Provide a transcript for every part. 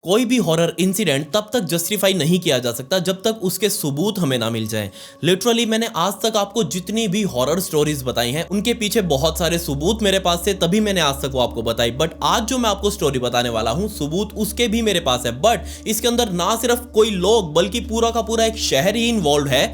कोई भी horror incident तब तक जस्टिफाई नहीं किया जा सकता जब तक उसके सबूत हमें ना मिल जाएं। लिटरली मैंने आज तक आपको जितनी भी हॉरर स्टोरीज बताई हैं उनके पीछे बहुत सारे सबूत मेरे पास थे, तभी मैंने आज तक वो आपको बताई। बट आज जो मैं आपको स्टोरी बताने वाला हूं सबूत उसके भी मेरे पास है, बट इसके अंदर ना सिर्फ कोई लोग बल्कि पूरा का पूरा एक शहर ही इन्वॉल्व है।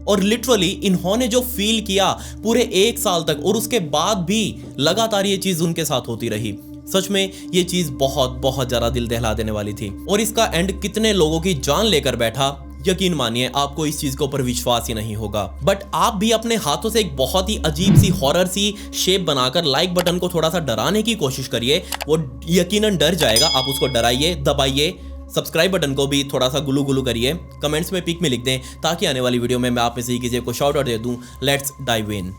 और लिटरली इन्होंने जो फील किया पूरे 1 साल तक और उसके बाद भी लगातार ये चीज उनके साथ होती रही। सच में ये चीज बहुत बहुत ज्यादा दिल दहला देने वाली थी और इसका एंड कितने लोगों की जान लेकर बैठा, यकीन मानिए आपको इस चीज के ऊपर विश्वास ही नहीं होगा। बट आप भी अपने हाथों से एक बहुत ही अजीब सी हॉरर सी शेप बनाकर लाइक बटन को थोड़ा सा डराने की कोशिश करिए, वो यकीनन डर जाएगा। आप उसको डराइए, दबाइए, सब्सक्राइब बटन को भी थोड़ा सा गुलू गुलू करिए, कमेंट्स में पिक में लिख दें ताकि आने वाली वीडियो में मैं आप में से किसी को शॉर्ट आउट दे दूं। Let's dive in.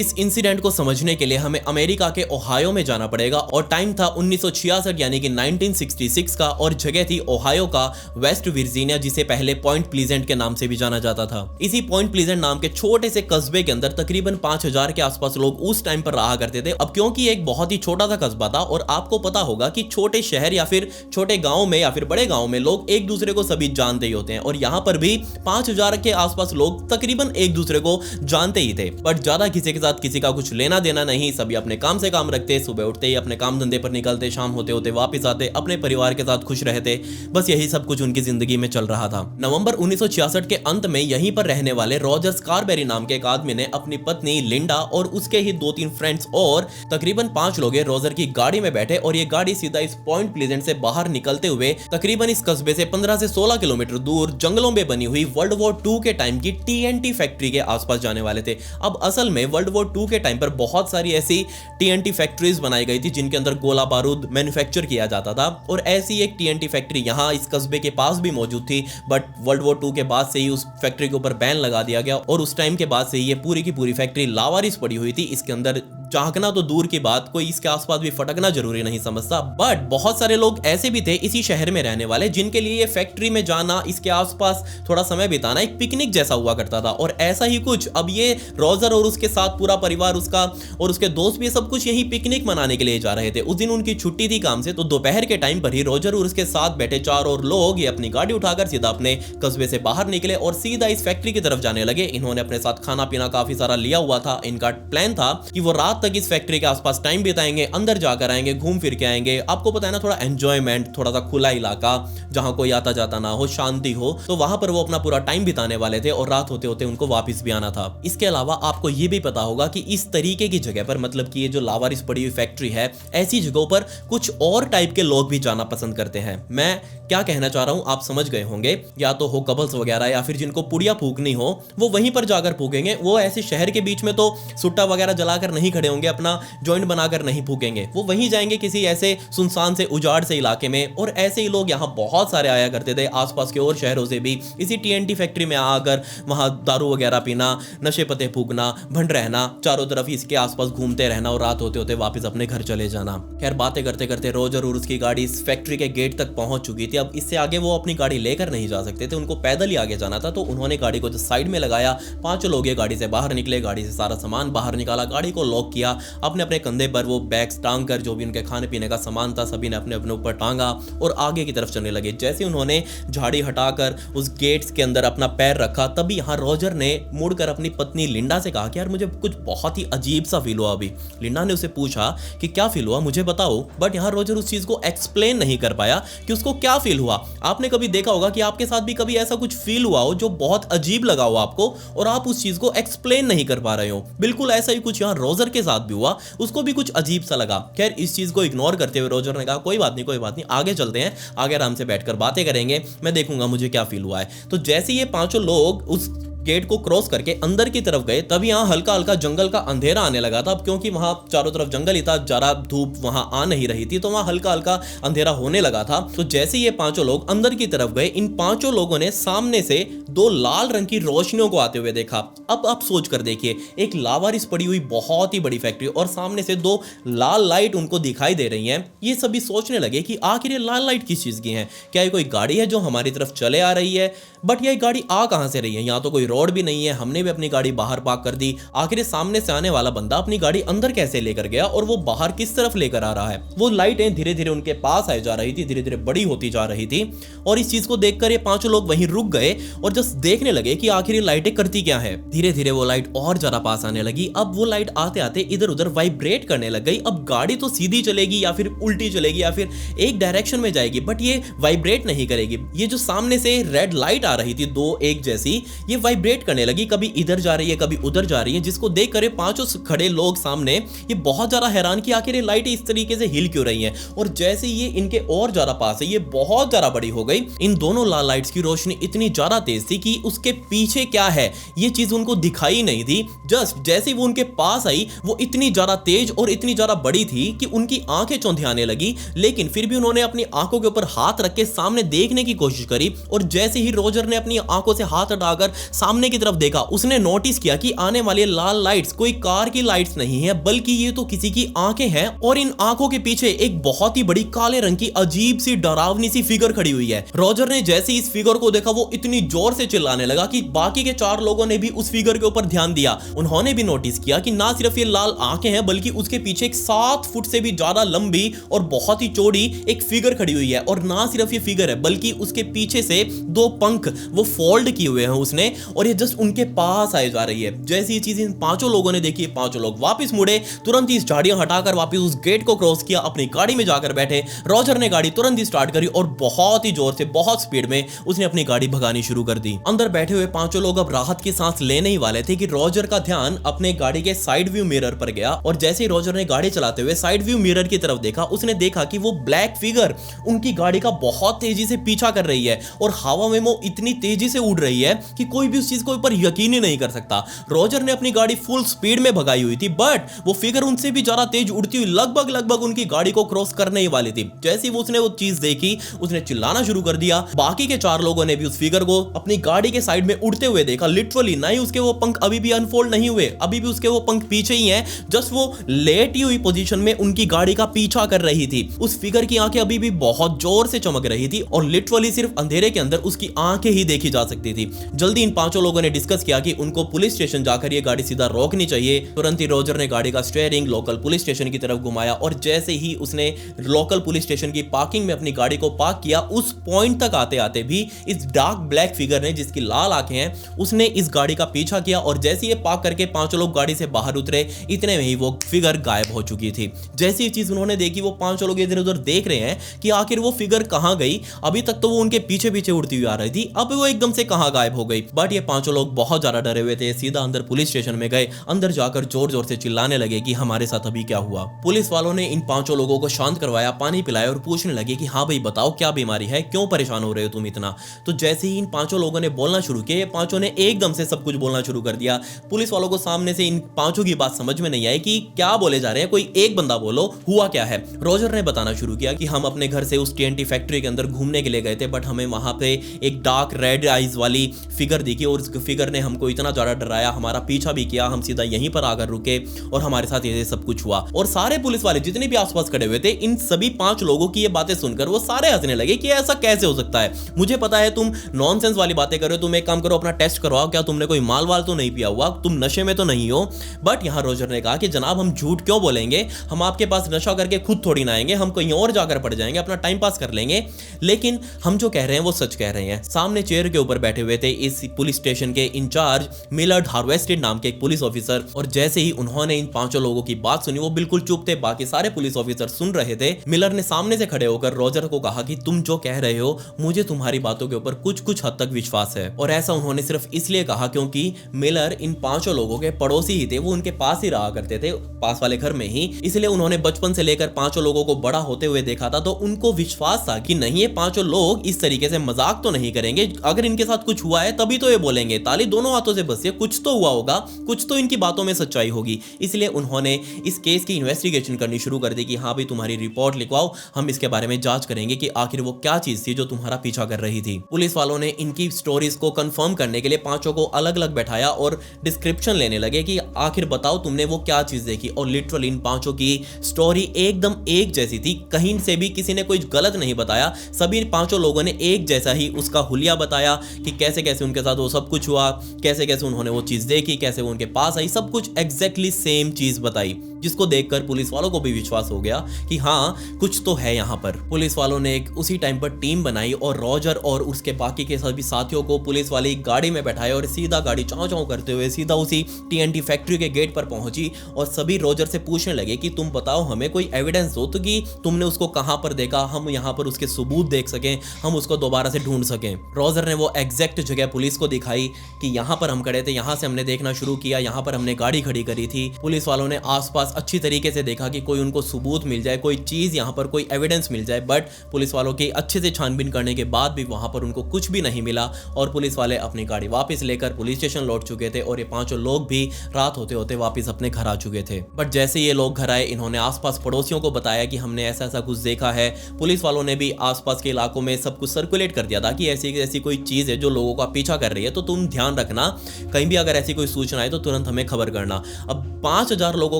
इस इंसिडेंट को समझने के लिए हमें अमेरिका के ओहायो में जाना पड़ेगा और टाइम था 1966 यानी कि 1966 का, और जगह थी ओहायो का वेस्ट वर्जीनिया, जिसे पहले पॉइंट प्लीजेंट के नाम से भी जाना जाता था। इसी पॉइंट प्लीजेंट नाम के छोटे से कस्बे के अंदर तकरीबन 5000 के आसपास लोग उस टाइम पर रहा करते थे। अब क्योंकि एक बहुत ही छोटा सा कस्बा था और आपको पता होगा कि छोटे शहर या फिर छोटे गांव में या फिर बड़े गांव में लोग एक दूसरे को सभी जानते ही होते हैं, और यहाँ पर भी 5000 के आसपास लोग तकरीबन एक दूसरे को जानते ही थे। बट ज्यादा किसी के किसी का कुछ लेना देना नहीं, सभी अपने काम से काम रखते, सुबह उठते ही अपने काम धंधे पर निकलते, शाम होते होते वापस आते, अपने परिवार के साथ खुश रहते। बस यही सब कुछ उनकी जिंदगी में चल रहा था। नवंबर 1966 के अंत में यहीं पर रहने वाले रॉजर स्कारबेरी नाम के एक आदमी ने अपनी पत्नी लिंडा और उसके ही 2-3 फ्रेंड्स और तकरीबन 5 लोग रॉजर की गाड़ी में बैठे और ये गाड़ी सीधा इस पॉइंट प्लीजेंट से बाहर निकलते हुए तकरीबन इस कस्बे से 15 से 16 किलोमीटर दूर जंगलों में बनी हुई वर्ल्ड वॉर 2 के टाइम की TNT फैक्ट्री के आसपास जाने वाले थे। अब असल में वर्ल्ड वॉर 2 के टाइम पर बहुत सारी ऐसी TNT फैक्ट्रीज बनाई गई थी जिनके अंदर गोला बारूद मैन्युफैक्चर किया जाता था, और ऐसी एक TNT फैक्ट्री यहां इस कस्बे के पास भी मौजूद थी। बट वर्ल्ड वॉर 2 के बाद से ही उस फैक्ट्री के ऊपर बैन लगा दिया गया और उस टाइम के बाद से ही ये पूरी की पूरी फैक्ट्री लावारिस पड़ी हुई थी। इसके अंदर झांकना तो दूर की बात, कोई इसके आसपास भी फटकना जरूरी नहीं समझता। बट बहुत सारे लोग ऐसे भी थे इसी शहर में रहने वाले जिनके लिए ये फैक्ट्री में जाना, इसके आसपास थोड़ा समय बिताना एक पिकनिक जैसा हुआ करता था। और ऐसा ही कुछ अब ये रॉजर और उसके साथ पूरा परिवार उसका और उसके दोस्त भी सब कुछ यही पिकनिक मनाने के लिए जा रहे थे। उस दिन उनकी छुट्टी थी काम से, तो दोपहर के टाइम पर ही रॉजर और उसके साथ बैठे 4 और लोग ये अपनी गाड़ी उठाकर सीधा अपने कस्बे से बाहर निकले और सीधा इस फैक्ट्री की तरफ जाने लगे। इन्होंने अपने साथ खाना पीना काफी सारा लिया हुआ था। इनका प्लान था कि वो रात तक इस फैक्ट्री के आसपास टाइम बिताएंगे, अंदर जाकर आएंगे, घूम फिर के आएंगे। आपको पता है ना, थोड़ा एंजॉयमेंट, थोड़ा सा खुला इलाका जहां कोई आता जाता ना हो, शांति हो, तो वहां पर वो अपना पूरा टाइम बिताने वाले थे और रात होते होते उनको वापस भी आना था। इसके अलावा आपको ये भी पता होगा कि इस तरीके की जगह पर, मतलब कि ये जो लावारिस पड़ी हुई फैक्ट्री है, ऐसी जगहों पर कुछ और टाइप के लोग भी जाना पसंद करते हैं। मैं क्या कहना चाह रहा हूं आप समझ गए होंगे, या तो हो कपल्स वगैरह या फिर जिनको पुड़िया फूकनी हो वो वहीं पर जाकर फूकेंगे। वो ऐसे शहर के बीच में तो सुट्टा वगैरह जलाकर नहीं खड़े होंगे, अपना जॉइंट बनाकर नहीं फूकेंगे, वो वहीं जाएंगे किसी ऐसे सुनसान से उजाड़ से इलाके में। और ऐसे ही लोग यहाँ बहुत सारे आया करते थे आसपास के और शहरों से भी इसी TNT फैक्ट्री में आकर वहां दारू वगैरह पीना, नशे पते फूकना, भंड रहना, चारों तरफ इसके आसपास घूमते रहना और रात होते होते वापस अपने घर चले जाना। खैर बातें करते करते रॉजर और उसकी गाड़ी इस फैक्ट्री के गेट तक पहुंच चुकी थी। अब इससे आगे वो अपनी गाड़ी लेकर नहीं जा सकते थे, उनको पैदल ही आगे जाना था। तो उन्होंने गाड़ी को साइड में लगाया, 5 लोग ये गाड़ी से बाहर निकले, गाड़ी से सारा सामान बाहर निकाला, गाड़ी को लॉक किया, अपने अपने कंधे पर वो बैग्स टांग कर जो भी उनके खाने पीने का सामान था सभी ने अपने अपने ऊपर टांगा और आगे की तरफ चलने लगे। जैसे उन्होंने झाड़ी हटाकर उस गेट्स के अंदर अपना पैर रखा, तभी यहाँ रॉजर ने मुड़कर अपनी पत्नी लिंडा से कहा कि यार मुझे कुछ बहुत ही अजीब सा फील हुआ अभी। लिंडा ने उसे पूछा कि क्या फील हुआ, मुझे बताओ। बट यहाँ रॉजर उस चीज को एक्सप्लेन नहीं कर पाया कि उसको क्या फील हुआ। आपने कभी देखा होगा कि आपके साथ भी कभी ऐसा कुछ फील हुआ हो जो बहुत अजीब लगा हो आपको और आप उस चीज को एक्सप्लेन नहीं कर पा रहे हो। बिल्कुल ऐसा ही कुछ यहाँ रॉजर के साथ भी हुआ, उसको भी कुछ अजीब सा लगा। खैर इस चीज को इग्नोर करते हुए रॉजर ने कहा कोई बात नहीं, आगे चलते हैं, आगे आराम से बैठकर बातें करेंगे, मैं देखूंगा मुझे क्या फील हुआ है। तो जैसे ये 5 लोग उस गेट को क्रॉस करके अंदर की तरफ गए, तभी यहाँ हल्का हल्का जंगल का अंधेरा आने लगा था। अब क्योंकि वहां चारों तरफ जंगल ही था, ज्यादा धूप वहां आ नहीं रही थी, तो वहां हल्का हल्का अंधेरा होने लगा था। तो जैसे ये 5 लोग अंदर की तरफ गए, इन 5 लोगों ने सामने से 2 लाल रंग की रोशनियों को आते हुए देखा। अब आप सोच कर देखिए, एक लावारिस पड़ी हुई बहुत ही बड़ी फैक्ट्री और सामने से 2 लाल लाइट उनको दिखाई दे रही हैं। ये सभी सोचने लगे कि आखिर ये लाल लाइट किस चीज की है, क्या ये कोई गाड़ी है जो हमारी तरफ चले आ रही है। बट ये गाड़ी आ कहां से रही है, यहाँ तो कोई रोड भी नहीं है, हमने भी अपनी गाड़ी बाहर पार्क कर दी। आखिर सामने से आने वाला बंदा अपनी गाड़ी अंदर कैसे लेकर गया और वो बाहर किस तरफ लेकर आ रहा है? वो लाइटें धीरे धीरे उनके पास आए जा रही थी, धीरे धीरे बड़ी होती जा रही थी और इस चीज को देखकर ये पांचों लोग वहीं रुक गए और जस्ट देखने लगे कि आखिर ये लाइटें करती क्या है। धीरे धीरे वो लाइट और ज्यादा पास आने लगी। अब वो लाइट आते आते इधर उधर वाइब्रेट करने लग गई। अब गाड़ी तो सीधी चलेगी या फिर उल्टी चलेगी या फिर एक डायरेक्शन में जाएगी, बट ये वाइब्रेट नहीं करेगी। ये जो सामने से रेड लाइट आ रही थी, दो एक जैसी, ये वाइब्रेट करने लगी, कभी इधर जा रही है कभी उधर जा रही है, जिसको देख कर पांचों खड़े लोग सामने ये बहुत ज्यादा हैरान कि आखिर ये लाइट इस तरीके से हिल क्यों रही है। और जैसे ये इनके और ज्यादा पास है, ये बहुत ज्यादा बड़ी हो गई। इन दोनों लाल लाइट्स की रोशनी इतनी ज्यादा तेज थी कि उसके पीछे क्या है ये चीज उनको दिखाई नहीं थी। जस्ट जैसे वो उनके पास आई, वो इतनी ज्यादा तेज और इतनी ज्यादा बड़ी थी कि उनकी आंखें चौंधियाने लगी। लेकिन फिर भी उन्होंने अपनी आंखों के ऊपर हाथ रख के सामने देखने की कोशिश करी और जैसे ही रोजर ने अपनी आंखों से हाथ हटाकर सामने की तरफ देखा, उसने नोटिस किया कि आने वाली लाल लाइट्स कोई कार की लाइट्स नहीं है, बल्कि ये तो किसी की आंखें हैं और इन आंखों के पीछे एक बहुत ही बड़ी काले रंग की अजीब सी डरावनी सी फिगर खड़ी हुई है। रोजर ने जैसे इस फिगर को देखा, वो इतनी जोर से चिल्लाने लगा कि बाकी के चार लोगों ने भी उस फिगर के ऊपर ध्यान दिया। उन्होंने भी नोटिस किया कि ना सिर्फ ये लाल आंखें हैं, बल्कि उसके पीछे एक 7 फुट से भी ज्यादा लंबी और बहुत ही चौड़ी एक फिगर खड़ी हुई है। और ना सिर्फ ये फिगर है, बल्कि उसके पीछे से 2 पंख वो फोल्ड किए हुए हैं उसने, और ये जस्ट उनके पास आए जा रही है। जैसी ये चीज इन पांचों लोगों ने देखी, पांचों लोग वापस मुड़े, तुरंत ही इस झाड़ियां हटाकर वापस उस गेट को क्रॉस किया, अपनी गाड़ी में जाकर बैठे। रोजर ने गाड़ी तुरंत ही स्टार्ट करी और बहुत ही जोर से, बहुत स्पीड में उसने अपनी गाड़ी भगानी शुरू कर दी। अंदर बैठे हुए पांचों लोग अब राहत की सांस लेने ही वाले थे कि रोजर का ध्यान अपने गाड़ी के साइड व्यू मिरर पर गया और जैसे ही रोजर ने गाड़ी चलाते हुए साइड व्यू मिरर की तरफ देखा, उसने देखा कि वो ब्लैक फिगर उनकी गाड़ी का बहुत तेजी से पीछा कर रही है और हवा में वो इतनी तेजी से उड़ रही है कि कोई भी उस चीज के ऊपर यकीन ही नहीं कर सकता। रोजर ने अपनी गाड़ी फुल स्पीड में भगाई हुई थी, बट वो फिगर उनसे भी ज्यादा तेज उड़ती हुई लगभग उनकी गाड़ी को क्रॉस करने ही वाली थी। जैसे ही उसने वो चीज देखी, उसने चिल्लाना शुरू कर दिया। बाकी के 4 लोगों ने भी उस फिगर को अपनी गाड़ी के साइड में उड़ते हुए देखा। लिटरली ना ही उसके वो पंख अभी भी अनफोल्ड नहीं हुए, अभी भी उसके वो पंख पीछे ही हैं, जस्ट वो लेटी हुई पोजीशन में उनकी गाड़ी का पीछा कर रही थी। उस फिगर की आंखें अभी भी बहुत जोर से चमक रही थी और लिटरली सिर्फ अंधेरे के अंदर उसकी आंखें ही देखी जा सकती थी। जल्दी इन पांचों लोगों ने डिस्कस किया कि उनको पुलिस स्टेशन जाकर ये गाड़ी सीधा रोकनी चाहिए। तुरंत ही रोजर ने गाड़ी का स्टीयरिंग लोकल पुलिस स्टेशन की तरफ घुमाया और जैसे ही उसने लोकल पुलिस स्टेशन की पार्किंग में अपनी गाड़ी को पार्क किया, उस पॉइंट तक आते आते भी इस डार्क ब्लैक फिगर ने, जिसकी लाल आंखें हैं, उसने इस गाड़ी का पीछा किया और जैसे ही पार्क करके पांचों लोग गाड़ी से बाहर उतरे, इतने में ही वो फिगर गायब हो चुकी थी। जैसी ये चीज उन्होंने देखी, वो पांचों लोग इधर उधर देख रहे हैं कि आखिर वो फिगर कहां गई। अभी तक तो वो उनके पीछे पीछे उड़ती हुई आ रही थी, अब वो एकदम से कहां गायब हो गई। बट ये पांचों लोग बहुत ज्यादा डरे हुए थे, सीधा अंदर पुलिस स्टेशन में गए। अंदर जाकर जोर जोर से चिल्लाने लगे कि हमारे साथ अभी क्या हुआ। पुलिस वालों ने इन पांचों लोगों को शांत करवाया, पानी पिलाया और पूछने लगे कि हाँ भाई बताओ क्या बीमारी है, क्यों परेशान हो रहे हो तुम इतना। तो जैसे ही इन पांचों लोगों ने बोलना शुरू किया, ये पांचों ने एकदम से सब कुछ बोलना शुरू कर दिया। पुलिस वालों को सामने से इन पांचों की बात समझ में नहीं आई कि क्या बोले जा रहे हैं, कोई एक बंदा बोलो हुआ क्या है। रोजर ने बताना शुरू किया कि हम अपने घर से उस TNT फैक्ट्री के अंदर घूमने के लिए गए थे, बट हमें वहां पे एक डार्क रेड आइज वाली फिगर दिखी और उस फिगर ने हमको इतना ज्यादा डराया, हमारा पीछा भी किया, हम सीधा यहीं पर आकर रुके और हमारे साथ ये सब कुछ हुआ। और सारे पुलिस वाले जितने भी आसपास खड़े हुए थे, इन सभी 5 लोगों की ये बातें सुनकर वो सारे हंसने लगे कि ऐसा कैसे हो सकता है। मुझे पता है तुम नॉनसेंस वाली बातें कर रहे हो, तुम एक काम करो अपना टेस्ट करवाओ, क्या तुमने कोई माल वाल तो नहीं पिया हुआ, तुम नशे में तो नहीं हो। बट यहाँ रोजर ने कहा कि जनाब हम झूठ क्यों बोलेंगे, हम आपके पास नशा करके खुद थोड़ी ना आएंगे, हम कहीं और जाकर पड़ जाएंगे, अपना टाइम पास कर लेंगे, लेकिन हम जो कह रहे हैं वो सच कह रहे हैं। सामने चेयर के ऊपर बैठे हुए थे इस पुलिस स्टेशन के इंचार्ज मिलर्ड हार्वेस्टेड नाम के एक पुलिस ऑफिसर, और जैसे ही उन्होंने इन 5 लोगों की बात सुनी, वो बिल्कुल चुप थे, बाकी सारे पुलिस ऑफिसर सुन रहे थे। मिलर ने सामने से खड़े होकर रोजर को कहा कि तुम जो कह रहे हो, मुझे तुम्हारी बातों के ऊपर कुछ हद तक विश्वास है। और ऐसा उन्होंने सिर्फ इसलिए कहा क्योंकि मिलर इन 5 लोगों के पड़ोसी ही थे, वो उनके पास ही रहा करते थे, पास वाले घर में ही, इसलिए उन्होंने बचपन से लेकर 5 लोगों को बड़ा होते हुए देखा था। तो उनको विश्वास था कि नहीं, ये 5 लोग इस तरीके से मजाक तो नहीं करेंगे, अगर इनके साथ कुछ हुआ है तभी तो ये बोलेंगे, ताली दोनों हाथों से बस, ये कुछ तो हुआ होगा, कुछ तो इनकी बातों में सच्चाई होगी। इसलिए उन्होंने इस केस की इन्वेस्टिगेशन करनी शुरू कर दी कि हाँ भाई तुम्हारी रिपोर्ट लिखवाओ, हम इसके बारे में जांच करेंगे कि आखिर वो क्या चीज थी जो तुम्हारा पीछा कर रही थी। पुलिस वालों ने इनकी स्टोरीज को कंफर्म करने के लिए 5 को अलग अलग बैठाया और डिस्क्रिप्शन लेने लगे कि आखिर बताओ तुमने वो क्या चीज देखी। और लिटरली इन 5 की स्टोरी एकदम एक जैसी थी, कहीं से भी किसी ने कोई गलत नहीं बताया, सभी 5 लोगों ने एक जैसा ही उसका हुलिया बताया कि कैसे कैसे उनके साथ वो सब कुछ हुआ, कैसे कैसे उन्होंने वो चीज़ देखी, कैसे वो उनके पास आई, सब कुछ एग्जैक्टली सेम चीज़ बताई, जिसको देखकर पुलिस वालों को भी विश्वास हो गया कि हाँ कुछ तो है यहाँ पर। पुलिस वालों ने एक उसी टाइम पर टीम बनाई और रॉजर और उसके बाकी के सभी साथियों को पुलिस वाली गाड़ी में बैठाया और सीधा गाड़ी चाँव चाँव करते हुए सीधा उसी TNT फैक्ट्री के गेट पर पहुंची और सभी रॉजर से पूछने लगे कि तुम बताओ हमें कोई एविडेंस हो तो कि तुमने उसको कहां पर देखा, हम यहां पर उसके सबूत देख सकें, हम उसको दोबारा से ढूंढ सकें। रॉजर ने वो एग्जैक्ट जगह पुलिस को दिखाई कि यहां पर हम खड़े थे, यहां से हमने देखना शुरू किया, यहां पर हमने गाड़ी खड़ी करी थी। पुलिस वालों ने आसपास अच्छी तरीके से देखा कि कोई उनको सबूत मिल जाए, कोई चीज यहां पर कोई एविडेंस मिल जाए, बट पुलिस वालों की अच्छे से छानबीन करने के बाद भी वहां पर उनको कुछ भी नहीं मिला और पुलिस वाले अपनी गाड़ी वापस लेकर पुलिस स्टेशन लौट चुके थे और ये पांचों लोग भी रात होते होते वापस अपने घर आ चुके थे। बट जैसे ये लोग घर आए, इन्होंने आसपास पड़ोसियों को बताया कि हमने ऐसा ऐसा कुछ देखा है। पुलिस वालों ने भी आसपास के इलाकों में सब कुछ सर्कुलेट कर दिया था कि ऐसी ऐसी कोई चीज है जो लोगों का पीछा कर रही है, तो तुम ध्यान रखना, कहीं भी अगर ऐसी कोई सूचना आए तो तुरंत हमें खबर करना। अब 5000 लोगों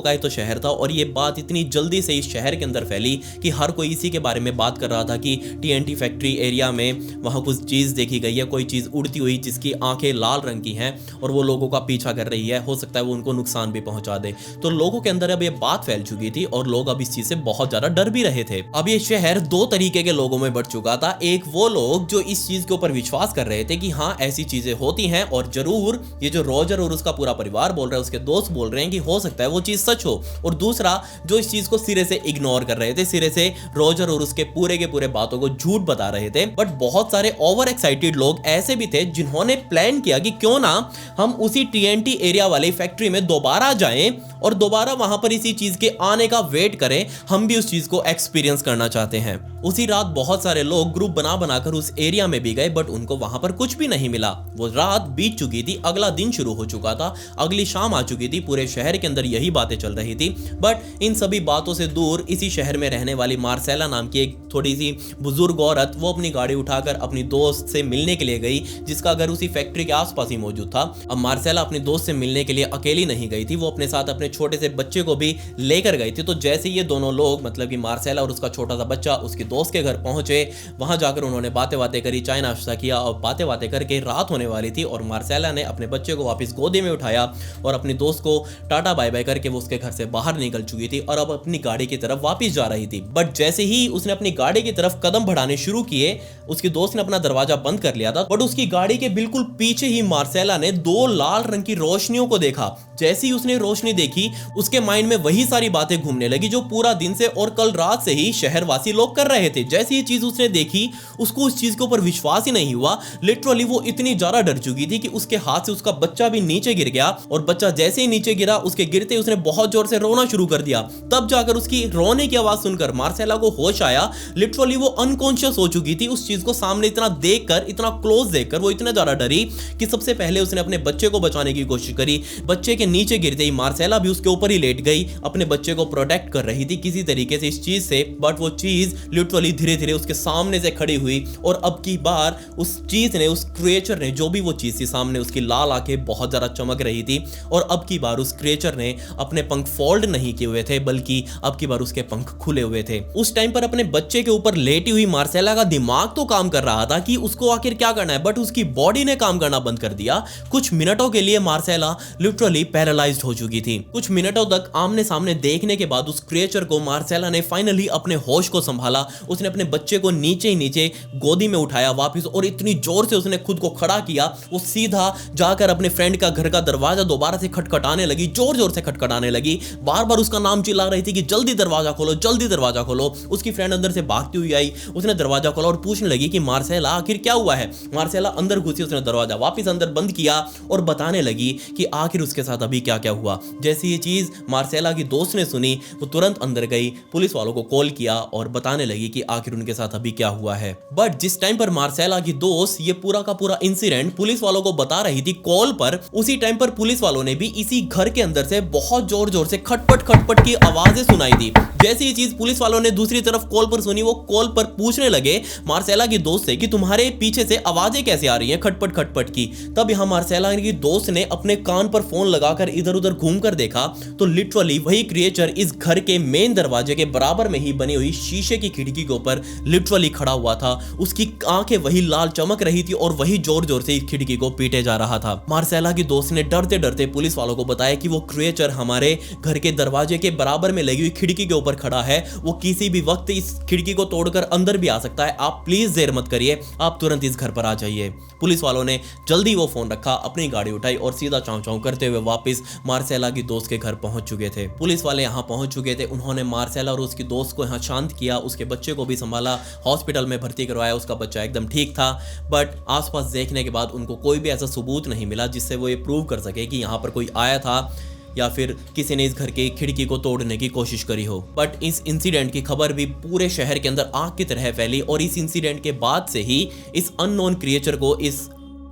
का ही तो शहर था और ये बात इतनी जल्दी से इस शहर के अंदर फैली कि हर कोई इसी के बारे में बात कर रहा था कि TNT फैक्ट्री एरिया में वहां कुछ चीज देखी गई है, कोई चीज उड़ती हुई जिसकी आंखें लाल रंग की हैं और वो लोगों का पीछा कर रही है, हो सकता है वो उनको नुकसान भी पहुंचा दे। तो लोगों के अंदर अब ये बात फैल चुकी थी और लोग अब इस चीज से बहुत ज्यादा डर भी रहे थे। अब ये शहर दो तरीके के लोगों में बढ़ चुका था। एक वो लोग जो इस चीज के ऊपर विश्वास कर रहे थे कि हाँ ऐसी चीजें होती हैं और जरूर ये जो रॉजर और उसका पूरा परिवार बोल रहा है, उसके दोस्त बोल रहे हैं कि हो सकता है वो चीज सच हो। और दूसरा जो इस चीज को सिरे से इग्नोर कर रहे थे, सिरे से रॉजर और उसके पूरे के पूरे बातों को झूठ बता रहे थे। बट बहुत सारे ओवर एक्साइटेड लोग ऐसे भी थे जिन्होंने प्लान किया कि क्यों ना हम उसी TNT एरिया वाली फैक्ट्री में दोबारा जाएं और दोबारा वहां पर इसी चीज के आने का वेट करें, हम भी उस चीज को एक्सपीरियंस करना चाहते हैं। उसी रात बहुत सारे लोग ग्रुप बना बनाकर उस एरिया में भी गए, बट उनको वहां पर कुछ भी नहीं मिला। वो रात बीत चुकी थी, अगला दिन शुरू हो चुका था, अगली शाम आ चुकी थी, पूरे शहर के अंदर यही बातें चल रही थी। बट इन सभी बातों से दूर इसी शहर में रहने वाली मार्सेला नाम की एक थोड़ी सी बुजुर्ग औरत, वो अपनी गाड़ी उठाकर अपनी दोस्त से मिलने के लिए गई जिसका घर उसी फैक्ट्री के आसपास ही मौजूद था। अब मार्सेला अपनी दोस्त से मिलने के लिए अकेली नहीं गई थी, वो अपने साथ अपने छोटे से बच्चे को भी लेकर गई थी। तो जैसे ये दोनों लोग, मतलब कि मार्सेला और उसका छोटा सा बच्चा उसके दोस्त के घर पहुंचे, वहां जाकर उन्होंने बातें करी, चाय नाश्ता किया और बातें करके रात होने वाली थी और मार्सेला ने अपने बच्चे को वापस गोदी में उठाया और अपनी दोस्त को टाटा बाय बाय करके वो उसके घर से बाहर निकल चुकी थी और अब अपनी गाड़ी की तरफ वापस जा रही थी। बट जैसे ही उसने अपनी गाड़ी की तरफ कदम बढ़ाने शुरू किए, उसकी दोस्त ने अपना दरवाजा बंद कर लिया था। बट उसकी गाड़ी के बिल्कुल पीछे ही मार्सेला ने दो लाल रंग की रोशनियों को देखा। जैसे ही उसने रोशनी देखी, उसके माइंड में वही सारी बातें घूमने लगी जो पूरा दिन से और कल रात से ही शहरवासी लोग कर रहे थे। जैसे ये चीज उसने देखी, उसको उस चीज के ऊपर विश्वास ही नहीं हुआ। लिटरली वो इतनी ज्यादा डर चुकी थी कि उसके हाथ से उसका बच्चा भी नीचे गिर गया और बच्चा जैसे ही नीचे गिरा, उसके गिरते उसने बहुत जोर से रोना शुरू कर दिया। तब जाकर उसकी रोने की आवाज सुनकर मार्सेला को होश आया। लिटरली वो अनकॉन्शियस हो चुकी थी। उस चीज को सामने इतना देखकर, इतना क्लोज देखकर वो इतना ज्यादा डरी कि सबसे पहले उसने अपने बच्चे को बचाने की कोशिश करी। बच्चे के नीचे गिरते ही मार्सेला भी उसके ऊपर ही लेट गई, अपने बच्चे को प्रोटेक्ट कर रही थी किसी तरीके से इस चीज से। बट वो चीज लिटरली धीरे धीरे उसके सामने से खड़ी हुई और अब की बार उस चीज ने, उस क्रिएचर ने, जो भी वो चीज थी सामने, उसकी लाल आंखें बहुत ज्यादा चमक रही थी और अब की बार उस क्रिएचर ने अपने पंख फोल्ड नहीं किए हुए थे, बल्कि अब की बार उसके पंख खुले हुए थे। उस टाइम पर अपने बच्चे के ऊपर लेटी हुई मार्सेला का दिमाग तो काम कर रहा था कि उसको आखिर क्या करना है, बट उसकी बॉडी ने काम करना बंद कर दिया। कुछ मिनटों के लिए मार्सेला लिटरली पैरालाइज्ड हो चुकी थी। कुछ मिनटों तक आमने सामने देखने के बाद उस क्रिएचर को मार्सेला ने फाइनली अपने होश को संभाला। उसने अपने बच्चे को नीचे ही नीचे गोदी में उठाया वापस और इतनी जोर से उसने खुद को खड़ा किया, वो सीधा जाकर अपने फ्रेंड का घर का दरवाजा दोबारा से खटखटाने लगी, जोर जोर से खटखटाने लगी, बार बार उसका नाम चिल्ला रही थी कि जल्दी दरवाजा खोलो, जल्दी दरवाजा खोलो। उसकी फ्रेंड अंदर से भागती हुई आई, उसने दरवाजा खोला और पूछने लगी कि मार्सेला आखिर क्या हुआ है। मार्सेला अंदर घुसी, उसने दरवाजा वापस अंदर बंद किया और बताने लगी कि आखिर उसके साथ अभी क्या क्या हुआ। जैसे ये चीज मार्सेला की दोस्त ने सुनी, वो तुरंत अंदर गई, पुलिस वालों को कॉल किया और बताने लगी कि आखिर उनके साथ अभी क्या हुआ है। बट जिस टाइम पर मार्सेला की दोस्त ये पूरा का पूरा इंसिडेंट पुलिस वालों को बता रही थी कॉल पर, उसी टाइम पर पुलिस वालों ने भी इसी घर के अंदर से बहुत जोर जोर से खटपट खटपट की आवाजें सुनाई दी। जैसे ये चीज पुलिस वालों ने दूसरी तरफ कॉल पर सुनी, वो कॉल पर पूछने लगे मार्सेला की दोस्त से कि तुम्हारे पीछे से आवाजें कैसे आ रही हैं खटपट खटपट की। तब यहां मार्सेला की दोस्त ने अपने कान पर फोन लगा लगाकर इधर उधर घूमकर देखा तो लिटरली वही क्रिएचर इस घर के मेन दरवाजे के बराबर में ही बनी हुई शीशे की खिड़की के ऊपर लिटरली खड़ा हुआ था। उसकी आंखें वही लाल चमक रही थी और वही जोर जोर से इस खिड़की को पीटे जा रहा था। मार्सेला की दोस्त ने डरते डरते पुलिस वालों को बताया कि वो क्रिएचर हमारे घर के दरवाजे के बराबर में लगी हुई खिड़की के ऊपर खड़ा है, वो किसी भी वक्त इस खिड़की को तोड़कर अंदर भी आ सकता है, आप प्लीज देर मत करिए, आप तुरंत इस घर पर आ जाइए। पुलिस वालों ने जल्दी वो फोन रखा, अपनी गाड़ी उठाई और सीधा चाँव चाँव करते हुए वापस मार्सेला की दोस्त के घर पहुंच चुके थे। पुलिस वाले यहाँ पहुंच चुके थे। उन्होंने मार्सेला और उसकी दोस्त को यहाँ शांत किया, उसके बच्चे को भी संभाला, हॉस्पिटल में भर्ती करवाया, उसका बच्चा एकदम ठीक था। बट आसपास देखने के बाद उनको कोई भी ऐसा सबूत नहीं मिला जिससे वो ये प्रूव कर सके कि यहाँ पर कोई आया था या फिर किसी ने इस घर की खिड़की को तोड़ने की कोशिश करी हो। बट इस इंसिडेंट की खबर भी पूरे शहर के अंदर आग की तरह फैली और इस इंसिडेंट के बाद से ही इस अननोन क्रिएचर को, इस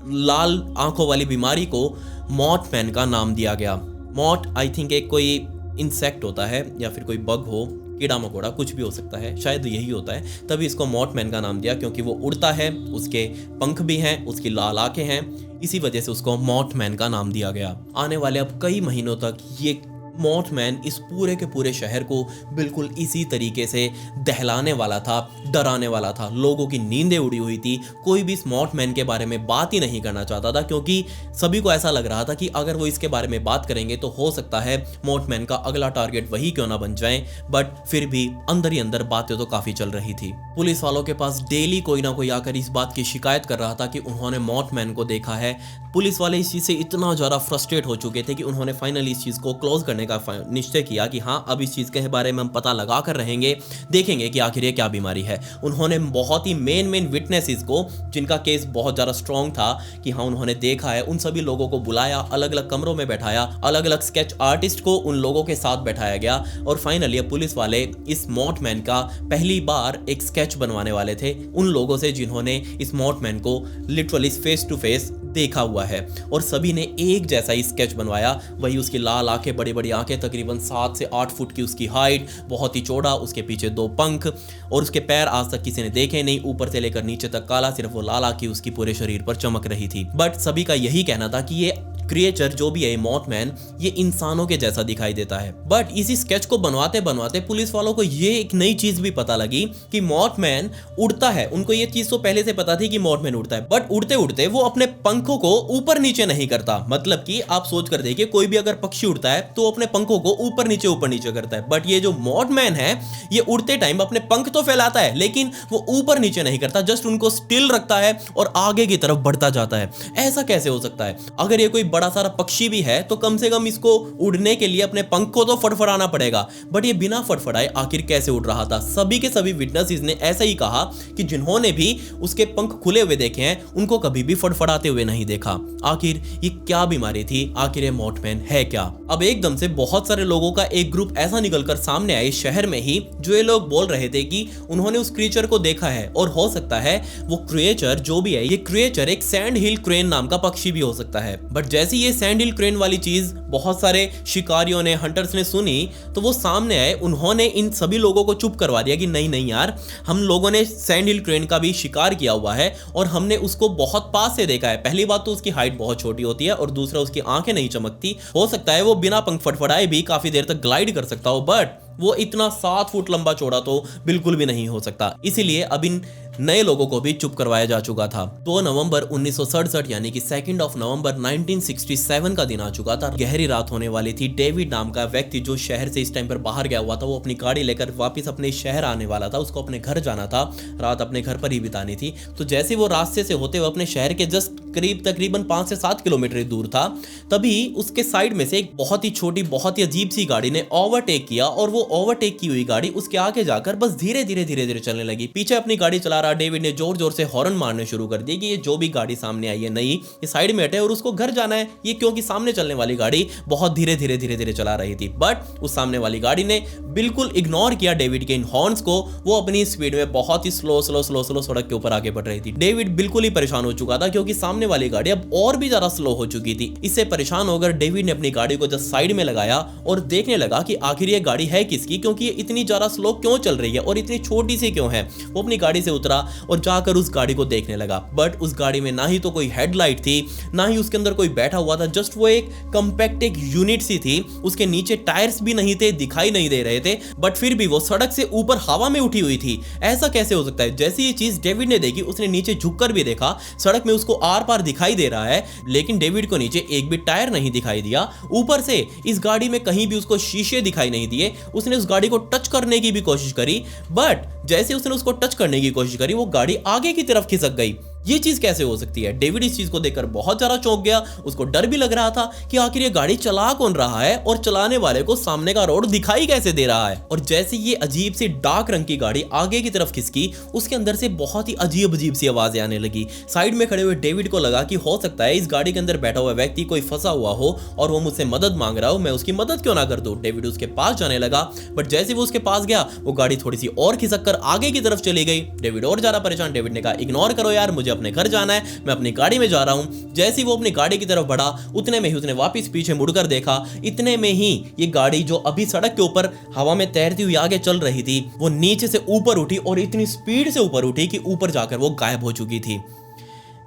लाल आंखों वाली बीमारी को मॉथमैन का नाम दिया गया। मॉथ आई थिंक एक कोई इंसेक्ट होता है या फिर कोई बग हो, कीड़ा मकोड़ा कुछ भी हो सकता है, शायद यही होता है, तभी इसको मॉथमैन का नाम दिया क्योंकि वो उड़ता है, उसके पंख भी हैं, उसकी लाल आंखें हैं, इसी वजह से उसको मॉथमैन का नाम दिया गया। आने वाले अब कई महीनों तक ये मॉथमैन इस पूरे के पूरे शहर को बिल्कुल इसी तरीके से दहलाने वाला था, डराने वाला था। लोगों की नींदें उड़ी हुई थी, कोई भी इस मॉथमैन के बारे में बात ही नहीं करना चाहता था क्योंकि सभी को ऐसा लग रहा था कि अगर वो इसके बारे में बात करेंगे तो हो सकता है मॉथमैन का अगला टारगेट वही क्यों ना बन जाए। बट फिर भी अंदर ही अंदर बातें तो काफ़ी चल रही थी। पुलिस वालों के पास डेली कोई ना कोई आकर इस बात की शिकायत कर रहा था कि उन्होंने मॉथमैन को देखा है। पुलिस वाले इस चीज़ से इतना ज़्यादा फ्रस्ट्रेट हो चुके थे कि उन्होंने फाइनली इस चीज़ को क्लोज करने का निश्चय किया कि हाँ, अब इस चीज़ के बारे में हम पता लगा कर रहेंगे, देखेंगे कि आखिर ये क्या बीमारी है। उन्होंने बहुत ही मेन विटनेसेस को, जिनका केस बहुत ज़्यादा स्ट्रॉन्ग था कि हाँ उन्होंने देखा है, उन सभी लोगों को बुलाया, अलग अलग कमरों में बैठाया, अलग अलग स्केच आर्टिस्ट को उन लोगों के साथ बैठाया गया और फाइनली पुलिस वाले इस मॉथमैन का पहली बार एक स्केच बनवाने वाले थे उन लोगों से जिन्होंने इस मॉथमैन को लिटरली फेस टू फेस देखा हुआ है। और सभी ने एक जैसा ही स्केच बनवाया, वही उसकी लाल आंखें, बड़ी बड़ी आंखें, तकरीबन 7 से 8 फुट की उसकी हाइट, बहुत ही चौड़ा, उसके पीछे 2 पंख और उसके पैर आज तक किसी ने देखे नहीं, ऊपर से लेकर नीचे तक काला, सिर्फ वो लाल आंखें उसकी पूरे शरीर पर चमक रही थी। बट सभी का यही कहना था कि ये क्रिएचर जो भी है मॉथमैन, ये इंसानों के जैसा दिखाई देता है। बट इसी स्केच को बनवाते बनवाते पुलिस वालों को ये एक नई चीज भी पता लगी कि मॉथमैन उड़ता है। उनको ये चीज तो पहले से पता थी कि मॉथमैन उड़ता है, बट उड़ते उड़ते वो अपने पंखों को ऊपर नीचे नहीं करता। मतलब कि आप सोच कर देखिए, कोई भी अगर पक्षी उड़ता है तो अपने पंखों को ऊपर नीचे करता है, बट ये जो मॉथमैन है ये उड़ते टाइम अपने पंख तो फैलाता है लेकिन वो ऊपर नीचे नहीं करता, जस्ट उनको स्टिल रखता है और आगे की तरफ बढ़ता जाता है। ऐसा कैसे हो सकता है? अगर ये कोई बड़ा सारा पक्षी भी है तो कम से कम इसको उड़ने के लिए अपने पंख को तो फड़फड़ाना पड़ेगा, बट ये बिना फड़फड़ाए आखिर कैसे उड़ रहा था? सभी के सभी विटनेसेस ने ऐसा ही कहा कि जिन्होंने भी उसके पंख खुले हुए देखे हैं उनको कभी भी फड़फड़ाते हुए नहीं देखा। आखिर ये क्या बीमारी थी? आखिर ये मॉथमैन है क्या? अब एकदम से बहुत सारे लोगों का एक ग्रुप ऐसा निकलकर सामने आया इस शहर में ही, जो ये लोग बोल रहे थे कि उन्होंने उस क्रिएचर को देखा है और हो सकता है वो क्रिएचर जो भी है, ये क्रिएचर एक सैंड हिल क्रेन नाम का पक्षी भी हो सकता है। बट जैसे ये सैंड हिल क्रेन वाली चीज बहुत सारे शिकारियों ने, हंटर्स ने सुनी तो वो सामने आए, उन्होंने इन सभी लोगों को चुप करवा दिया कि नहीं नहीं यार, हम लोगों ने सैंड हिल क्रेन का भी शिकार किया हुआ है और हमने उसको बहुत पास से देखा है। पहली बात तो उसकी हाइट बहुत छोटी होती है और दूसरा उसकी आंखें नहीं चमकती। हो सकता है वो बिना पंख फड़फड़ाए भी काफी देर तक ग्लाइड कर सकता हो, बट वो इतना 7 फुट लंबा चौड़ा तो बिल्कुल भी नहीं हो सकता। इसीलिए अब इन नए लोगों को भी चुप करवाया जा चुका था। 2 नवंबर 1967 यानी कि 2 नवंबर 1967 का दिन आ चुका था। गहरी रात होने वाली थी। डेविड नाम का व्यक्ति जो शहर से इस टाइम पर बाहर गया हुआ था, वो अपनी गाड़ी लेकर वापस अपने शहर आने वाला था। उसको अपने घर जाना था, रात अपने घर पर ही बितानी थी। तो जैसे वो रास्ते से होते हुए अपने शहर के जस्ट करीब तकरीबन 5 से 7 किलोमीटर दूर था, तभी उसके साइड में से एक बहुत ही छोटी, बहुत ही अजीब सी गाड़ी ने ओवरटेक किया और वो ओवरटेक की हुई गाड़ी उसके आगे जाकर बस धीरे धीरे चलने लगी। पीछे अपनी गाड़ी चला रहा डेविड ने जोर जोर से हॉर्न मारने शुरू कर दिए कि ये जो भी गाड़ी सामने आई है नहीं, ये साइड में हटे और उसको घर जाना है। ये क्योंकि सामने चलने वाली गाड़ी बहुत धीरे धीरे चला रही थी। बट उस सामने वाली गाड़ी ने बिल्कुल इग्नोर किया डेविड के इन हॉर्न्स को। वो अपनी स्पीड में बहुत ही स्लो सड़क के ऊपर आगे बढ़ रही थी। डेविड बिल्कुल ही परेशान हो चुका था क्योंकि सामने वाली गाड़ी अब और भी ज्यादा स्लो हो चुकी थी। इससे परेशान होकर डेविड ने अपनी गाड़ी को जस्ट साइड में लगाया और देखने लगा कि आखिर ये गाड़ी है किसकी, क्योंकि ये इतनी ज्यादा स्लो क्यों चल रही है और इतनी छोटी सी क्यों है। वो अपनी गाड़ी से उतर उतरा और जाकर उस गाड़ी को देखने लगा। बट उस गाड़ी में ना ही तो कोई हेडलाइट थी, ना ही उसके अंदर कोई बैठा हुआ था, जस्ट वो एक कंपैक्ट एक यूनिट सी थी। उसके नीचे टायर्स भी नहीं थे, दिखाई नहीं दे रहे थे, बट फिर भी वो सड़क से ऊपर हवा में उठी हुई थी। ऐसा कैसे हो सकता है? जैसे ये चीज डेविड ने देखी, उसने नीचे झुककर भी देखा, सड़क में उसको आर पार दिखाई दे रहा है, लेकिन डेविड को नीचे एक भी टायर नहीं दिखाई दिया। ऊपर से इस गाड़ी में कहीं भी उसको शीशे दिखाई नहीं दिए। उसने उस गाड़ी को टच करने की भी कोशिश करी, बट जैसे उसने उसको टच करने की कोशिश करी, वो गाड़ी आगे की तरफ खिसक गई। ये चीज कैसे हो सकती है? डेविड इस चीज को देखकर बहुत ज्यादा चौंक गया। उसको डर भी लग रहा था कि आखिर ये गाड़ी चला कौन रहा है और चलाने वाले को सामने का रोड दिखाई कैसे दे रहा है। और जैसे ये अजीब सी डार्क रंग की गाड़ी आगे की तरफ खिसकी, उसके अंदर से बहुत ही अजीब अजीब सी आवाजें आने लगी। साइड में खड़े हुए डेविड को लगा कि हो सकता है इस गाड़ी के अंदर बैठा हुआ व्यक्ति कोई फंसा हुआ हो और वो मुझसे मदद मांग रहा हो, मैं उसकी मदद क्यों ना कर दूं। डेविड उसके पास जाने लगा, बट जैसे वो उसके पास गया, वो गाड़ी थोड़ी सी और खिसक कर आगे की तरफ चली गई। डेविड और ज्यादा परेशान। डेविड ने कहा, इग्नोर करो यार, मुझे अपने घर जाना है, मैं अपनी गाड़ी में जा रहा हूं। जैसे ही वो अपनी गाड़ी की तरफ बढ़ा, उतने में ही उसने वापस पीछे मुड़कर देखा। इतने में ही ये गाड़ी जो अभी सड़क के ऊपर हवा में तैरती हुई आगे चल रही थी, वो नीचे से ऊपर उठी और इतनी स्पीड से ऊपर उठी कि ऊपर जाकर वो गायब हो चुकी थी।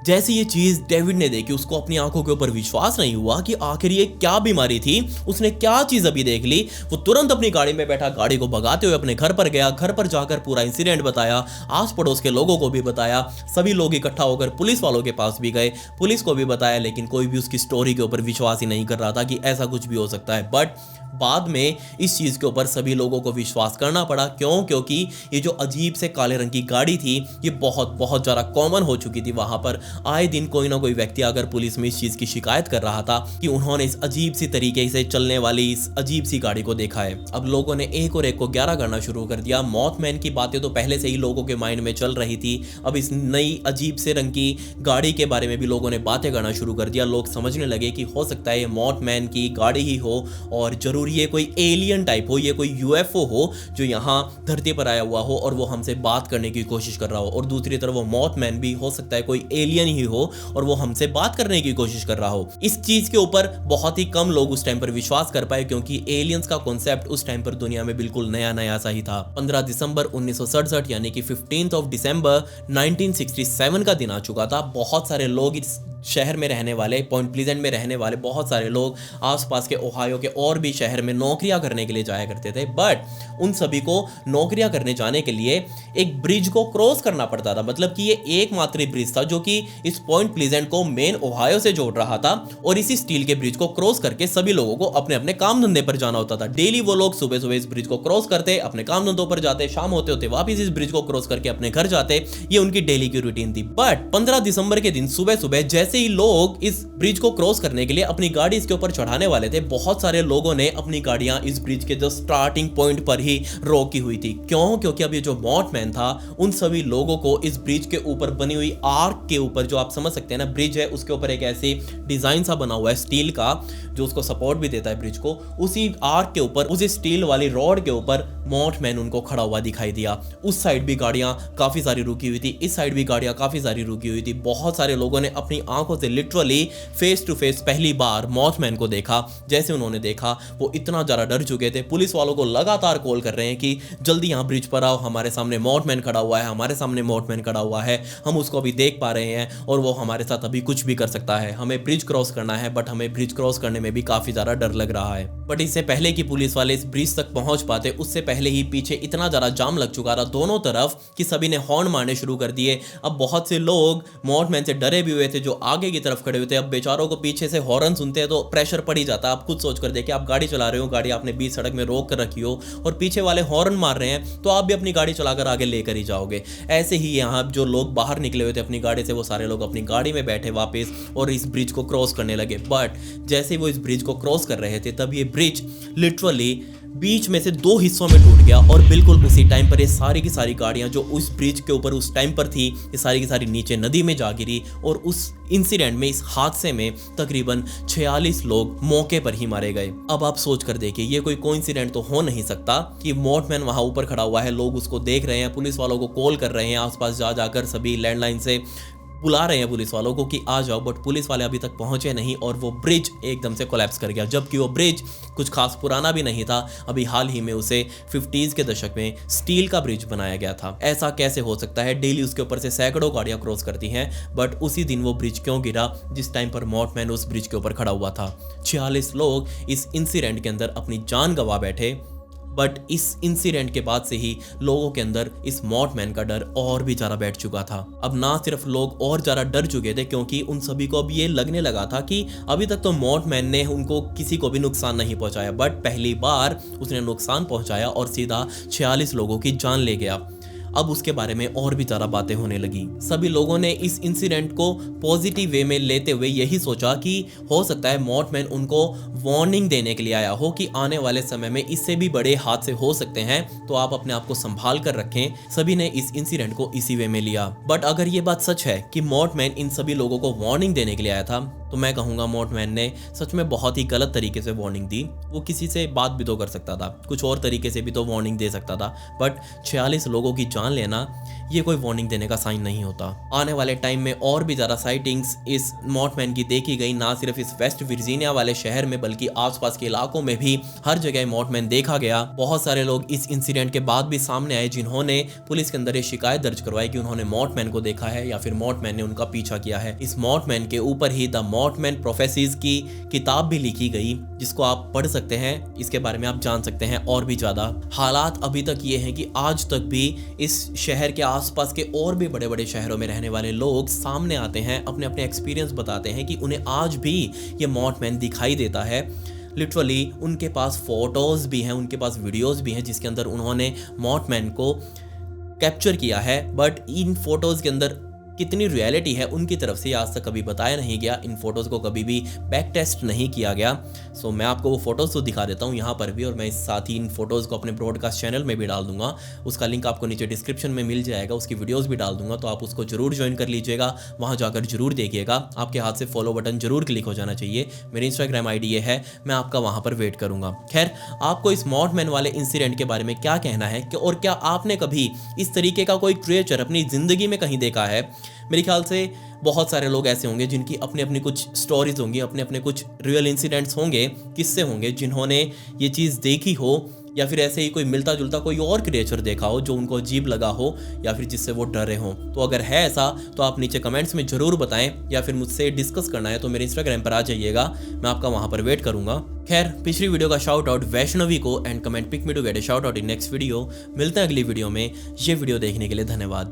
जैसे ये चीज डेविड ने देखी, उसको अपनी आंखों के ऊपर विश्वास नहीं हुआ कि आखिर ये क्या बीमारी थी, उसने क्या चीज अभी देख ली। वो तुरंत अपनी गाड़ी में बैठा, गाड़ी को भगाते हुए अपने घर पर गया। घर पर जाकर पूरा इंसिडेंट बताया, आस पड़ोस के लोगों को भी बताया। सभी लोग इकट्ठा होकर पुलिस वालों के पास भी गए, पुलिस को भी बताया, लेकिन कोई भी उसकी स्टोरी के ऊपर विश्वास ही नहीं कर रहा था कि ऐसा कुछ भी हो सकता है। बट बाद में इस चीज के ऊपर सभी लोगों को विश्वास करना पड़ा। क्यों? क्योंकि ये जो अजीब से काले रंग की गाड़ी थी, ये बहुत ज्यादा कॉमन हो चुकी थी। वहां पर आए दिन कोई ना कोई व्यक्ति आकर पुलिस में इस चीज की शिकायत कर रहा था कि उन्होंने इस अजीब सी तरीके से चलने वाली इस अजीब सी गाड़ी को देखा है। अब लोगों ने एक और एक को 11 करना शुरू कर दिया। मॉथमैन की बातें तो पहले से ही लोगों के माइंड में चल रही थी, अब इस नई अजीब से रंग की गाड़ी के बारे में भी लोगों ने बातें करना शुरू कर दिया। लोग समझने लगे कि हो सकता है ये मॉथमैन की गाड़ी ही हो और जरूर ये कोई एलियन टाइप हो, ये कोई यूएफओ हो जो यहाँ धरती पर आया हुआ हो और वो हमसे बात करने की कोशिश कर रहा हो। और दूसरी तरफ वो मॉथमैन भी हो सकता है कोई एलियन ही हो और वो हमसे बात करने की कोशिश कर रहा हो। इस चीज के ऊपर बहुत ही कम लोग उस टाइम पर विश्वास कर पाए, क्योंकि एलियंस का कॉन्सेप्ट उस टाइम पर दुनिया में बिल्कुल नया सा ही था। 15 दिसंबर 1967 यानी कि 15 दिसंबर 1967 का दिन आ चुका था। बहुत सारे लोग इस शहर में रहने वाले, पॉइंट प्लीजेंट में रहने वाले बहुत सारे लोग आसपास के ओहायो के और भी शहर में नौकरियां करने के लिए जाया करते थे। बट उन सभी को नौकरियां करने जाने के लिए एक ब्रिज को क्रॉस करना पड़ता था। मतलब कि ये एकमात्र ब्रिज था जो कि इस पॉइंट प्लीजेंट को मेन ओहायो से जोड़ रहा था। और इसी स्टील के ब्रिज को क्रॉस करके सभी लोगों को अपने अपने काम धंधे पर जाना होता था। डेली वो लोग सुबह सुबह इस ब्रिज को क्रॉस करते, अपने काम धंधों पर जाते, शाम होते होते वापिस इस ब्रिज को क्रॉस करके अपने घर जाते। ये उनकी डेली की रूटीन थी। बट 15 दिसंबर के दिन सुबह सुबह जैसे ही लोग इस ब्रिज को क्रॉस करने के लिए अपनी गाड़ी इसके ऊपर चढ़ाने वाले थे, बहुत सारे लोगों ने अपनी गाड़ियां इस ब्रिज के जो स्टार्टिंग पॉइंट पर ही रोकी हुई थी। क्यों? क्योंकि अब ये जो मॉथमैन था, उन सभी लोगों को इस ब्रिज के ऊपर बनी हुई आर्क के ऊपर, जो आप समझ सकते हैं ना, ब्रिज है उसके ऊपर एक ऐसी डिजाइन सा बना हुआ है स्टील का जो उसको सपोर्ट भी देता है ब्रिज को, उसी आर्क के ऊपर, उसी स्टील वाली रॉड के ऊपर मॉथमैन उनको खड़ा हुआ दिखाई दिया। उस साइड भी गाड़ियां काफी सारी रुकी हुई थी, इस साइड भी गाड़ियां काफी सारी रुकी हुई थी। बहुत सारे लोगों ने अपनी आंखों से लिटरली फेस टू फेस पहली बार मॉथमैन को देखा। जैसे उन्होंने देखा, वो इतना ज्यादा डर चुके थे, पुलिस वालों को लगातार कॉल कर रहे हैं कि जल्दी यहाँ ब्रिज पर आओ, हमारे सामने मॉथमैन खड़ा हुआ है, हमारे सामने मॉथमैन खड़ा हुआ है, हम उसको अभी देख पा रहे हैं और वो हमारे साथ अभी कुछ भी कर सकता है, हमें ब्रिज क्रॉस करना है। बट हमें ब्रिज क्रॉस करने में भी काफी ज्यादा डर लग रहा है। बट इससे पहले कि पुलिस वाले इस ब्रिज तक पहुंच पाते, उससे पहले ही पीछे इतना ज्यादा जाम लग चुका था दोनों तरफ कि सभी ने हॉर्न मारने शुरू कर दिए। अब बहुत से लोग मॉथमैन से डरे भी हुए थे जो आगे की तरफ खड़े हुए थे। अब बेचारों को पीछे से हॉर्न सुनते हैं तो प्रेशर पड़ ही जाता। आप खुद सोच कर देखिए, आप गाड़ी चला रहे हो, गाड़ी आपने बीच सड़क में रोक कर रखी हो और पीछे वाले हॉर्न मार रहे हैं, तो आप भी अपनी गाड़ी चलाकर आगे लेकर ही जाओगे। ऐसे ही यहाँ जो लोग बाहर निकले हुए थे अपनी गाड़ी से, वो सारे लोग अपनी गाड़ी में बैठे वापस और इस ब्रिज को क्रॉस करने लगे। बट जैसे वो इस ब्रिज को क्रॉस कर रहे थे, तब ये ब्रिज लिटरली बीच में से दो हिस्सों में टूट गया और बिल्कुल उसी टाइम पर ये सारी की सारी गाड़ियां जो उस ब्रिज के ऊपर उस टाइम पर थी, ये सारी की सारी नीचे नदी में जा गिरी। और उस इंसिडेंट में, इस हादसे में तकरीबन 46 लोग मौके पर ही मारे गए। अब आप सोच कर देखिए, ये कोई कोइंसिडेंट तो हो नहीं सकता कि मॉथमैन वहां ऊपर खड़ा हुआ है, लोग उसको देख रहे हैं, पुलिस वालों को कॉल कर रहे हैं, आसपास जा जाकर सभी लैंडलाइन से बुला रहे हैं पुलिस वालों को कि आ जाओ, बट पुलिस वाले अभी तक पहुंचे नहीं और वो ब्रिज एकदम से कोलैप्स कर गया। जबकि वो ब्रिज कुछ खास पुराना भी नहीं था, अभी हाल ही में उसे 50s के दशक में स्टील का ब्रिज बनाया गया था। ऐसा कैसे हो सकता है? डेली उसके ऊपर से सैकड़ों गाड़ियां क्रॉस करती हैं, बट उसी दिन वो ब्रिज क्यों गिरा जिस टाइम पर मॉथमैन उस ब्रिज के ऊपर खड़ा हुआ था? 46 लोग इस इंसिडेंट के अंदर अपनी जान गंवा बैठे, बट इस इंसिडेंट के बाद से ही लोगों के अंदर इस मॉथमैन का डर और भी ज़्यादा बैठ चुका था। अब ना सिर्फ लोग और ज़्यादा डर चुके थे, क्योंकि उन सभी को अब ये लगने लगा था कि अभी तक तो मॉथमैन ने उनको किसी को भी नुकसान नहीं पहुंचाया, बट पहली बार उसने नुकसान पहुंचाया और सीधा 46 लोगों की जान ले गया। अब उसके बारे में और भी ज़्यादा बातें होने लगी। सभी लोगों ने इस इंसिडेंट को पॉजिटिव वे में लेते हुए यही सोचा कि हो सकता है मॉथमैन उनको वार्निंग देने के लिए आया हो कि आने वाले समय में इससे भी बड़े हादसे हो सकते हैं, तो आप अपने आप को संभाल कर रखें। सभी ने इस इंसिडेंट को इसी वे में लिया। बट अगर ये बात सच है कि मॉथमैन इन सभी लोगों को वार्निंग देने के लिए आया था, तो मैं कहूँगा मॉथमैन ने सच में बहुत ही गलत तरीके से वार्निंग दी। वो किसी से बात भी तो कर सकता था, कुछ और तरीके से भी तो वार्निंग दे सकता था, बट 46 लोगों की जान लेना ये कोई वार्निंग देने का साइन नहीं होता। आने वाले टाइम में और भी ज़्यादा साइटिंग्स इस मॉथमैन की देखी गई, ना सिर्फ इस वेस्ट वर्जीनिया वाले शहर में बल्कि आसपास के इलाकों में भी हर जगह मॉथमैन देखा गया। बहुत सारे लोग इस इंसिडेंट के बाद भी सामने आए जिन्होंने पुलिस के अंदर ये शिकायत दर्ज करवाई कि उन्होंने मॉथमैन को देखा है या फिर मॉथमैन ने उनका पीछा किया है। इस मॉथमैन के ऊपर ही द मॉथमैन प्रोफेसीज की किताब भी लिखी गई, जिसको आप पढ़ सकते हैं, इसके बारे में आप जान सकते हैं और भी ज़्यादा। हालात अभी तक ये हैं कि आज तक भी इस शहर के आसपास के और भी बड़े बड़े शहरों में रहने वाले लोग सामने आते हैं, अपने अपने एक्सपीरियंस बताते हैं कि उन्हें आज भी ये मॉथमैन दिखाई देता है। लिटरली उनके पास फोटोज़ भी हैं, उनके पास वीडियोज़ भी हैं जिसके अंदर उन्होंने मॉथमैन को कैप्चर किया है, बट इन फोटोज़ के अंदर कितनी रियलिटी है उनकी तरफ से आज तक कभी बताया नहीं गया। इन फोटोज़ को कभी भी बैक टेस्ट नहीं किया गया। सो मैं आपको वो फोटोज़ तो दिखा देता हूँ यहाँ पर भी, और मैं इस साथ ही इन फोटोज़ को अपने ब्रॉडकास्ट चैनल में भी डाल दूंगा। उसका लिंक आपको नीचे डिस्क्रिप्शन में मिल जाएगा, उसकी वीडियोज़ भी डाल दूंगा, तो आप उसको जरूर ज्वाइन कर लीजिएगा, वहाँ जाकर जरूर देखिएगा। आपके हाथ से फॉलो बटन जरूर क्लिक हो जाना चाहिए। मेरी इंस्टाग्राम ID ये है, मैं आपका वहाँ पर वेट करूँगा। खैर, आपको इस मॉथमैन वाले इंसिडेंट के बारे में क्या कहना है और क्या आपने कभी इस तरीके का कोई क्रिएचर अपनी ज़िंदगी में कहीं देखा है? मेरे ख्याल से बहुत सारे लोग ऐसे होंगे जिनकी अपनी अपनी कुछ स्टोरीज होंगी, अपने अपने कुछ रियल इंसिडेंट्स होंगे, किस्से होंगे जिन्होंने ये चीज़ देखी हो, या फिर ऐसे ही कोई मिलता जुलता कोई और क्रिएचर देखा हो जो उनको अजीब लगा हो या फिर जिससे वो डरे हों। तो अगर है ऐसा तो आप नीचे कमेंट्स में ज़रूर बताएं, या फिर मुझसे डिस्कस करना है तो मेरे इंस्टाग्राम पर आ जाइएगा, मैं आपका वहाँ पर वेट करूँगा। खैर, पिछली वीडियो का शाउट आउट वैष्णवी को and comment pick me to get a shout out in next video. मिलते हैं अगली वीडियो में। ये वीडियो देखने के लिए धन्यवाद।